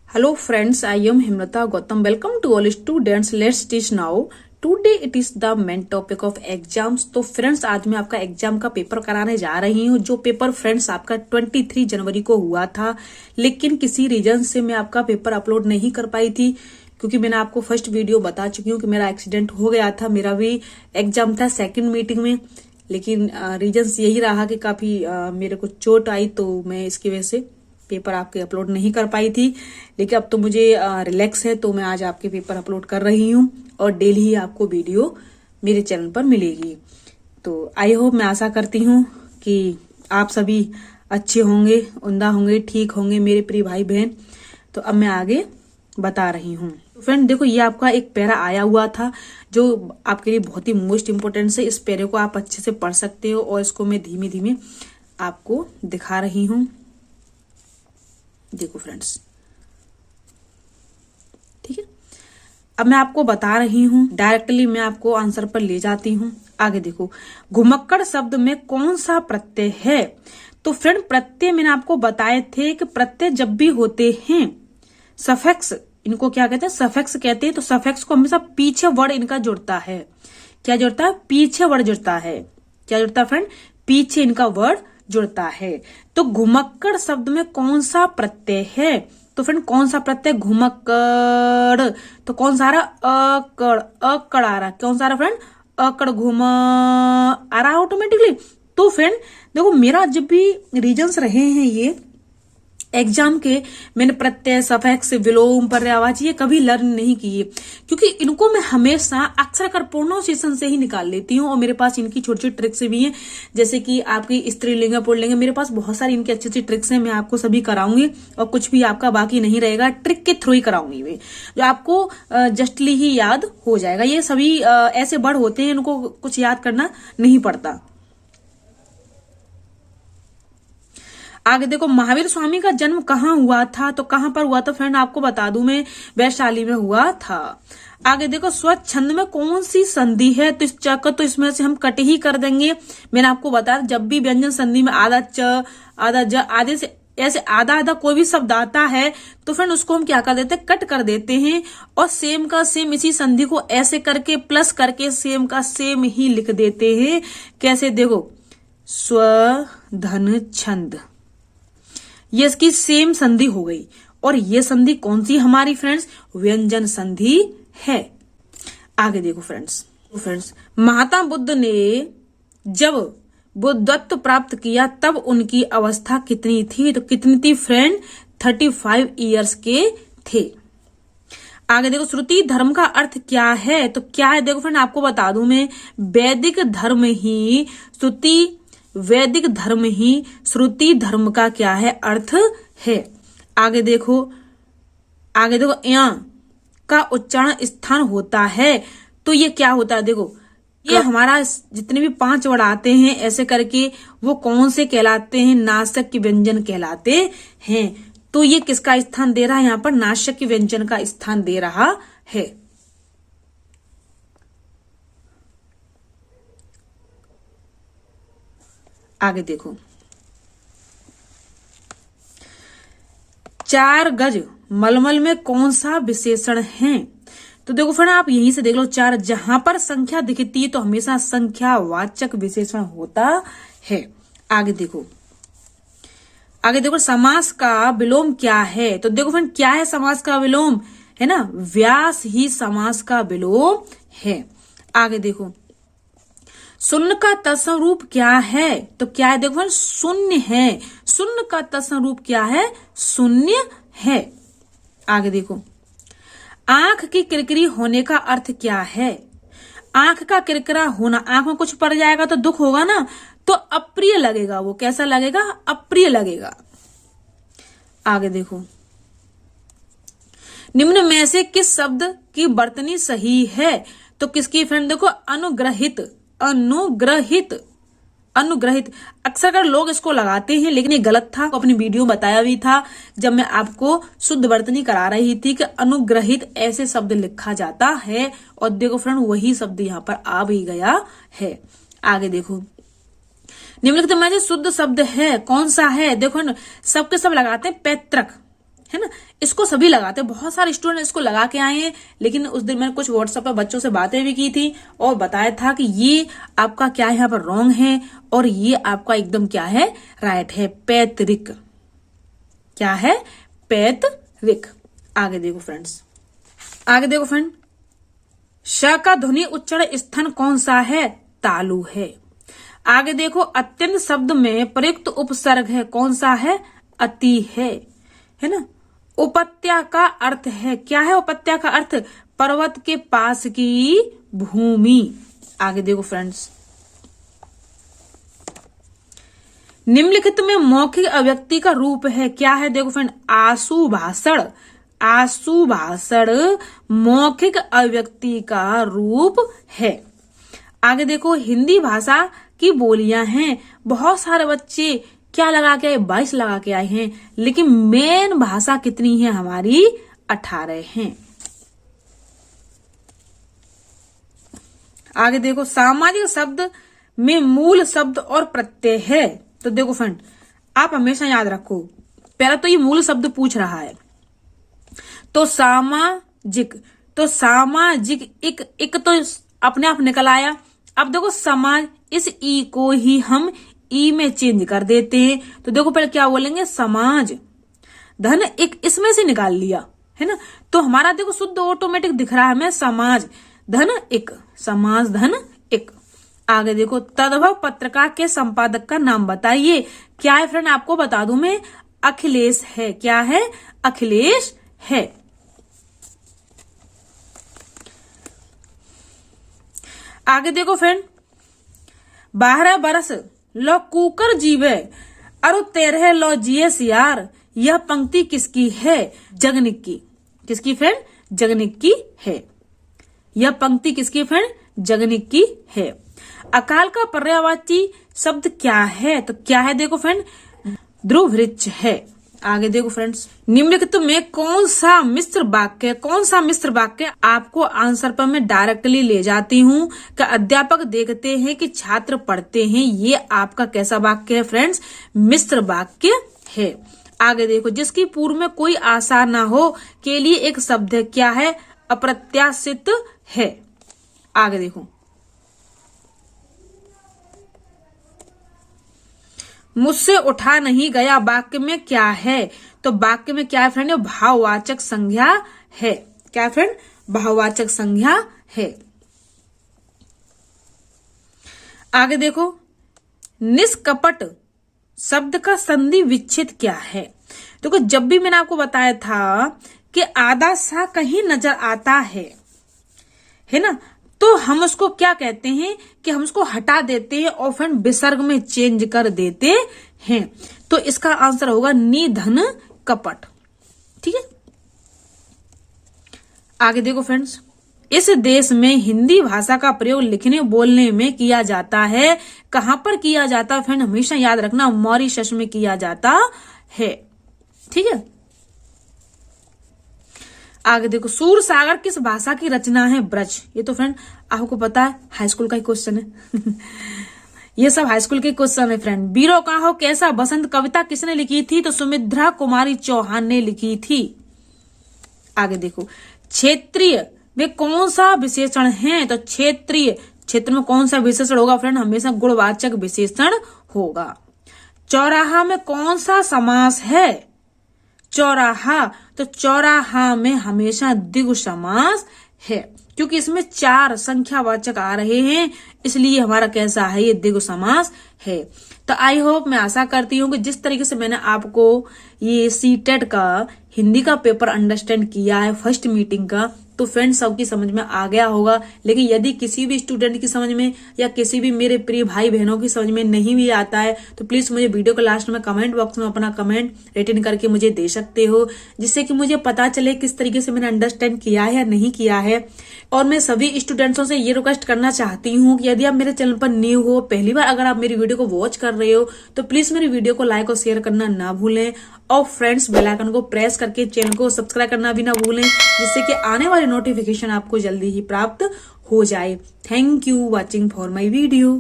Hello friends, I am Himrata Gautam. Welcome to all students. Let's teach now. Today it is the main topic of exams. तो friends आज मैं आपका exam का paper कराने जा रही हूँ। जो पेपर फ्रेंड्स आपका 23 जनवरी को हुआ था, लेकिन किसी रीजन से मैं आपका पेपर अपलोड नहीं कर पाई थी, क्योंकि मैंने आपको फर्स्ट वीडियो बता चुकी हूँ कि मेरा एक्सीडेंट हो गया था। मेरा भी एग्जाम था सेकंड मीटिंग में, लेकिन रीजन यही रहा कि काफी मेरे को चोट आई, तो मैं इसकी वजह से पेपर आपके अपलोड नहीं कर पाई थी। लेकिन अब तो मुझे रिलैक्स है, तो मैं आज आपके पेपर अपलोड कर रही हूँ और डेली ही आपको वीडियो मेरे चैनल पर मिलेगी। तो आई होप, मैं आशा करती हूँ कि आप सभी अच्छे होंगे, उम्दा होंगे, ठीक होंगे मेरे प्रिय भाई बहन। तो अब मैं आगे बता रही हूँ। फ्रेंड देखो, ये आपका एक पैरा आया हुआ था जो आपके लिए बहुत ही मोस्ट इम्पोर्टेंट है। इस पैरे को आप अच्छे से पढ़ सकते हो और इसको मैं धीमे धीमे आपको दिखा रही हूँ। देखो फ्रेंड्स, ठीक है। अब मैं आपको बता रही हूं, डायरेक्टली मैं आपको आंसर पर ले जाती हूं। आगे देखो, घुमक्कड़ शब्द में कौन सा प्रत्यय है? तो फ्रेंड प्रत्यय मैंने आपको बताए थे कि प्रत्यय जब भी होते हैं सफिक्स, इनको क्या कहते हैं? सफिक्स कहते हैं। तो सफिक्स को हमेशा पीछे वर्ड इनका जुड़ता है। क्या जुड़ता है? पीछे वर्ड जुड़ता है। क्या जुड़ता है फ्रेंड? पीछे इनका वर्ड जुड़ता है। तो घुमक्कड़ शब्द में कौन सा प्रत्यय है? तो फ्रेंड कौन सा प्रत्यय? घुमक्कड़। तो कौन सा आ रहा? अकड़। अकड़ आ रहा। कौन सा आ रहा फ्रेंड? अकड़। घुम आ रहा ऑटोमेटिकली। तो फ्रेंड देखो, मेरा जब भी रीजन्स रहे हैं ये एग्जाम के, मैंने प्रत्यय, सफिक्स, विलोम, पर्यायवाची ये कभी लर्न नहीं किए, क्योंकि इनको मैं हमेशा अक्सर कर प्रोनाउंसिएशन से ही निकाल लेती हूँ। और मेरे पास इनकी छोटी छोटी ट्रिक्स भी हैं, जैसे कि आपकी स्त्रीलिंग, पुल्लिंग, मेरे पास बहुत सारी इनकी अच्छी अच्छी ट्रिक्स हैं। मैं आपको सभी कराऊंगी और कुछ भी आपका बाकी नहीं रहेगा। ट्रिक के थ्रू ही कराऊंगी मैं, जो आपको जस्टली ही याद हो जाएगा। ये सभी ऐसे वर्ड होते हैं, इनको कुछ याद करना नहीं पड़ता। आगे देखो, महावीर स्वामी का जन्म कहाँ हुआ था? तो कहाँ पर हुआ था फ्रेंड? आपको बता दूं मैं, वैशाली में हुआ था। आगे देखो, स्वच्छंद में कौन सी संधि है? तो इस च को तो इसमें से हम कट ही कर देंगे। मैंने आपको बताया, जब भी व्यंजन संधि में आधा च, आधा ज, आधे से ऐसे आधा आधा कोई भी शब्द आता है, तो फ्रेंड उसको हम क्या कर देते हैं? कट कर देते हैं। और सेम का सेम इसी संधि को ऐसे करके प्लस करके सेम का सेम ही लिख देते हैं। कैसे? देखो, स्वधन छंद, ये इसकी सेम संधि हो गई। और ये संधि कौन सी हमारी फ्रेंड्स? व्यंजन संधि है। आगे देखो फ्रेंड्स, महात्मा बुद्ध ने जब बुद्धत्व प्राप्त किया तब उनकी अवस्था कितनी थी? तो कितनी थी फ्रेंड? 35 ईयर्स के थे। आगे देखो, श्रुति धर्म का अर्थ क्या है? तो क्या है? देखो फ्रेंड, आपको बता दूं मैं, वैदिक धर्म ही श्रुति, वैदिक धर्म ही श्रुति धर्म का क्या है? अर्थ है। आगे देखो, या का उच्चारण स्थान होता है। तो ये क्या होता है? देखो, ये हमारा जितने भी 5 वर्ड आते हैं ऐसे करके, वो कौन से कहलाते हैं? नासिक के व्यंजन कहलाते हैं। तो ये किसका स्थान दे रहा है? यहाँ पर नासिक के व्यंजन का स्थान दे रहा है। आगे देखो, 4 गज मलमल में कौन सा विशेषण है? तो देखो फ्रेंड, आप यहीं से देख लो, 4 जहां पर संख्या दिखती है तो हमेशा संख्यावाचक विशेषण होता है। आगे देखो, समास का विलोम क्या है? तो देखो फ्रेंड, क्या है समास का विलोम? है ना, व्यास ही समास का विलोम है। आगे देखो, शून्य का तत्सम रूप क्या है? तो क्या है? देखो शून्य है। शून्य का तत्सम रूप क्या है? शून्य है। आगे देखो, आंख की किरकिरी होने का अर्थ क्या है? आंख का किरकिरा होना, आंख में कुछ पड़ जाएगा तो दुख होगा ना, तो अप्रिय लगेगा। वो कैसा लगेगा? अप्रिय लगेगा। आगे देखो, निम्न में से किस शब्द की वर्तनी सही है? तो किसकी फ्रेंड? देखो, अनुग्रहित। अनुग्रहित, अनुग्रहित। अक्सर कर लोग इसको लगाते हैं, लेकिन ये गलत था। अपनी वीडियो बताया भी था जब मैं आपको शुद्ध वर्तनी करा रही थी कि अनुग्रहित ऐसे शब्द लिखा जाता है। और देखो फ्रेंड, वही शब्द यहाँ पर आ भी गया है। आगे देखो, निम्नलिखित में से शुद्ध शब्द है कौन सा है? देखो ना, सबके सब लगाते हैं पैतृक, है ना, इसको सभी लगाते हैं। बहुत सारे स्टूडेंट इसको लगा के आए हैं, लेकिन उस दिन मैंने कुछ व्हाट्सएप पर बच्चों से बातें भी की थी और बताया था कि ये आपका क्या है, यहाँ पर रॉन्ग है और ये आपका एकदम क्या है, राइट है, पैतृक। क्या है? पैतृक। आगे देखो फ्रेंड्स, आगे देखो फ्रेंड, श का ध्वनि उच्चारण स्थान कौन सा है? तालु है। आगे देखो, अत्यंत शब्द में प्रयुक्त उपसर्ग है कौन सा है? अति है ना। उपत्या का अर्थ है, क्या है उपत्या का अर्थ? पर्वत के पास की भूमि। आगे देखो फ्रेंड्स, निम्नलिखित में मौखिक अभिव्यक्ति का रूप है, क्या है? देखो फ्रेंड, आशु भाषण। आशु भाषण मौखिक अभिव्यक्ति का रूप है। आगे देखो, हिंदी भाषा की बोलियां हैं, बहुत सारे बच्चे क्या लगा के आए? 22 लगा के आए हैं, लेकिन मेन भाषा कितनी है हमारी? 18 हैं। आगे देखो, सामाजिक शब्द में मूल शब्द और प्रत्यय है। तो देखो फ्रेंड, आप हमेशा याद रखो, पहला तो ये मूल शब्द पूछ रहा है, तो सामाजिक, तो सामाजिक एक तो अपने आप निकल आया। अब देखो, समाज, इस ई को ही हम ई में चेंज कर देते हैं, तो देखो पहले क्या बोलेंगे? समाज। धन एक इसमें से निकाल लिया, है ना, तो हमारा देखो शुद्ध ऑटोमेटिक दिख रहा है हमें, समाज धन एक, समाज धन एक। आगे देखो, तदभव पत्रिका के संपादक का नाम बताइए। क्या है फ्रेंड? आपको बता दूं मैं, अखिलेश है। क्या है? अखिलेश है। आगे देखो फ्रेंड, 12 बरस लो कुकर जीवे अरु 13 लो जिए सियार। यह पंक्ति किसकी है? जगनिक की। किसकी फ्रेंड? जगनिक की है। यह पंक्ति किसकी फ्रेंड? जगनिक की है। अकाल का पर्यायवाची शब्द क्या है? तो क्या है? देखो फ्रेंड, ध्रुव वृक्ष है। आगे देखो फ्रेंड्स, निम्नलिखित में कौन सा मिश्र वाक्य, कौन सा मिश्र वाक्य आपको आंसर पर मैं डायरेक्टली ले जाती हूँ कि अध्यापक देखते हैं कि छात्र पढ़ते हैं, ये आपका कैसा वाक्य है फ्रेंड्स? मिश्र वाक्य है। आगे देखो, जिसकी पूर्व में कोई आशा ना हो के लिए एक शब्द है, क्या है? अप्रत्याशित है। आगे देखो, मुझसे उठा नहीं गया वाक्य में क्या है? तो वाक्य में क्या है फ्रेंड? भाववाचक संज्ञा है। क्या फ्रेंड? भाववाचक संज्ञा है। आगे देखो, निष्कपट शब्द का संधि विच्छेद क्या है? देखो, जब भी मैंने आपको बताया था कि आधा सा कहीं नजर आता है ना, तो हम उसको क्या कहते हैं कि हम उसको हटा देते हैं और फिर विसर्ग में चेंज कर देते हैं। तो इसका आंसर होगा निधन कपट। ठीक है। आगे देखो फ्रेंड्स, इस देश में हिंदी भाषा का प्रयोग लिखने बोलने में किया जाता है। कहां पर किया जाता है फ्रेंड? हमेशा याद रखना, मॉरिशस में किया जाता है। ठीक है। आगे देखो, सूर सागर किस भाषा की रचना है? ब्रज। ये तो फ्रेंड आपको पता है, हाई स्कूल का ही क्वेश्चन है। ये सब हाई स्कूल के क्वेश्चन है फ्रेंड। बीरो का हो कैसा बसंत कविता किसने लिखी थी? तो सुमित्रा कुमारी चौहान ने लिखी थी। आगे देखो, क्षेत्रीय में कौन सा विशेषण है? तो क्षेत्रीय, क्षेत्र में कौन सा विशेषण होगा फ्रेंड? हमेशा गुणवाचक विशेषण होगा। चौराहा में कौन सा समास है? चौराहा, तो चौराहा में हमेशा द्विगु समास है, क्योंकि इसमें 4 संख्यावाचक आ रहे हैं, इसलिए हमारा कैसा है? ये द्विगु समास है। तो आई होप, मैं आशा करती हूँ कि जिस तरीके से मैंने आपको ये सीटेट का हिंदी का पेपर अंडरस्टैंड किया है फर्स्ट मीटिंग का, तो फ्रेंड्स सबकी समझ में आ गया होगा। लेकिन यदि किसी भी स्टूडेंट की समझ में या किसी भी मेरे प्रिय भाई बहनों की समझ में नहीं भी आता है, तो प्लीज मुझे वीडियो के लास्ट में कमेंट बॉक्स में अपना कमेंट रिटन करके मुझे दे सकते हो, जिससे कि मुझे पता चले किस तरीके से मैंने अंडरस्टैंड किया है या नहीं किया है। और मैं सभी स्टूडेंट्सों से ये रिक्वेस्ट करना चाहती हूँ कि यदि आप मेरे चैनल पर न्यू हो, पहली बार अगर आप मेरी वीडियो को वॉच कर रहे हो, तो प्लीज मेरी वीडियो को लाइक और शेयर करना ना भूलें, और फ्रेंड्स बेल आइकन को प्रेस करके चैनल को सब्सक्राइब करना भी ना भूलें, जिससे कि आने वाली नोटिफिकेशन आपको जल्दी ही प्राप्त हो जाए। Thank you watching for my video.